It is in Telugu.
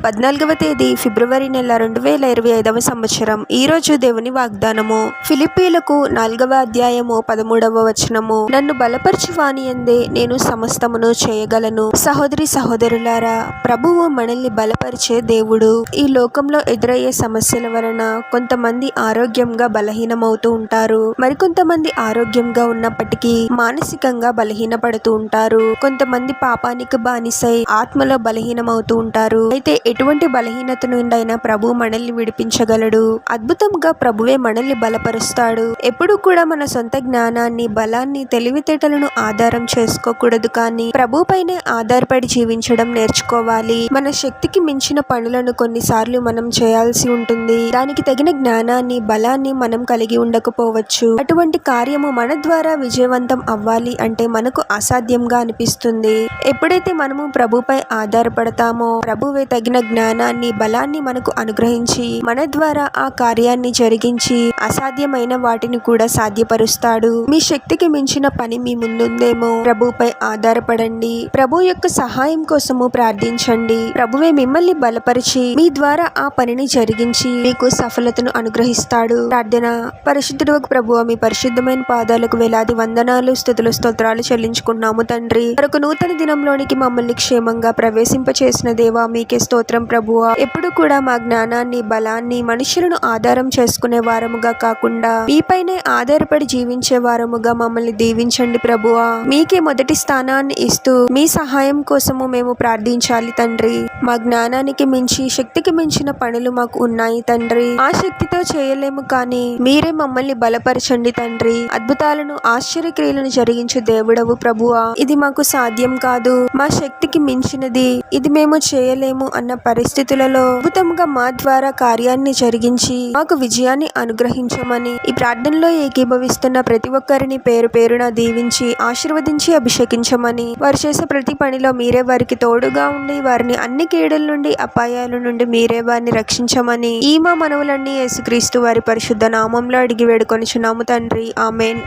14వ తేదీ ఫిబ్రవరి నెల 2025వ సంవత్సరం. ఈరోజు దేవుని వాగ్దానము ఫిలిప్పీలకు 4వ అధ్యాయము 13వ వచనము. నన్ను బలపరచు వానియందే నేను సమస్తమును చేయగలను. సహోదరి సహోదరులారా, ప్రభువు మనల్ని బలపరిచే దేవుడు. ఈ లోకంలో ఎదురయ్యే సమస్యల వలన కొంతమంది ఆరోగ్యంగా బలహీనమవుతూ ఉంటారు. మరికొంతమంది ఆరోగ్యంగా ఉన్నప్పటికీ మానసికంగా బలహీనపడుతూ ఉంటారు. కొంతమంది పాపానికి బానిసై ఆత్మలో బలహీనమవుతూ ఉంటారు. అయితే ఎటువంటి బలహీనత నుండైనా ప్రభు మనల్ని విడిపించగలడు. అద్భుతంగా ప్రభువే మనల్ని బలపరుస్తాడు. ఎప్పుడు కూడా మన సొంత జ్ఞానాన్ని, బలాన్ని, తెలివితేటలను ఆధారం చేసుకోకూడదు, కానీ ప్రభుపైనే ఆధారపడి జీవించడం నేర్చుకోవాలి. మన శక్తికి మించిన పనులను కొన్నిసార్లు మనం చేయాల్సి ఉంటుంది. దానికి తగిన జ్ఞానాన్ని, బలాన్ని మనం కలిగి ఉండకపోవచ్చు. అటువంటి కార్యము మన ద్వారా విజయవంతం అవ్వాలి అంటే మనకు అసాధ్యంగా అనిపిస్తుంది. ఎప్పుడైతే మనము ప్రభుపై ఆధారపడతామో ప్రభువే తగిన జ్ఞానాన్ని, బలాన్ని మనకు అనుగ్రహించి మన ద్వారా ఆ కార్యాన్ని జరిగించి అసాధ్యమైన వాటిని కూడా సాధ్యపరుస్తాడు. మీ శక్తికి మించిన పని మీ ముందుందేమో, ప్రభుపై ఆధారపడండి. ప్రభు యొక్క సహాయం కోసము ప్రార్థించండి. ప్రభువే మిమ్మల్ని బలపరిచి మీ ద్వారా ఆ పనిని జరిగించి మీకు సఫలతను అనుగ్రహిస్తాడు. ప్రార్థన. పరిశుద్ధుడు ప్రభువా, మీ పరిశుద్ధమైన పాదాలకు వేలాది వందనాలు, స్తుతులు, స్తోత్రాలు చెల్లించుకున్నాము తండ్రి. మరొక నూతన దినంలోనికి మమ్మల్ని క్షేమంగా ప్రవేశింపచేసిన దేవా, మీకే స్తోత్రం ప్రభువా. ఎప్పుడు కూడా మా జ్ఞానాన్ని, బలాన్ని మనుషులను ఆధారం చేసుకునే వారముగా కాకుండా మీపైనే ఆధారపడి జీవించే వారముగా మమ్మల్ని దీవించండి ప్రభువా. మీకే మొదటి స్థానాన్ని ఇస్తూ మీ సహాయం కోసము మేము ప్రార్థించాలి తండ్రి. మా జ్ఞానానికి మించి, శక్తికి మించిన పనులు మాకు ఉన్నాయి తండ్రి. ఆ శక్తితో చేయలేము, కానీ మీరే మమ్మల్ని బలపరచండి తండ్రి. అద్భుతాలను, ఆశ్చర్యక్రియలను జరిగించే దేవుడవు ప్రభువా. ఇది మాకు సాధ్యం కాదు, మా శక్తికి మించినది, ఇది మేము చేయలేము అన్న పరిస్థితులలో అద్భుతంగా మా ద్వారా కార్యాన్ని జరిగించి మాకు విజయాన్ని అనుగ్రహించమని ఈ ప్రార్థనలో ఏకీభవిస్తున్న ప్రతి ఒక్కరిని పేరు పేరున దీవించి ఆశీర్వదించి అభిషేకించమని, వారు చేసే ప్రతి పనిలో మీరే వారికి తోడుగా ఉండి వారిని అన్ని కీడుల నుండి, అపాయాల నుండి మీరే వారిని రక్షించమని ఈ మా మనవులన్నీ యేసుక్రీస్తు వారి పరిశుద్ధ నామంలో అడిగి వేడుకొనుచున్నాము తండ్రి. ఆమేన్.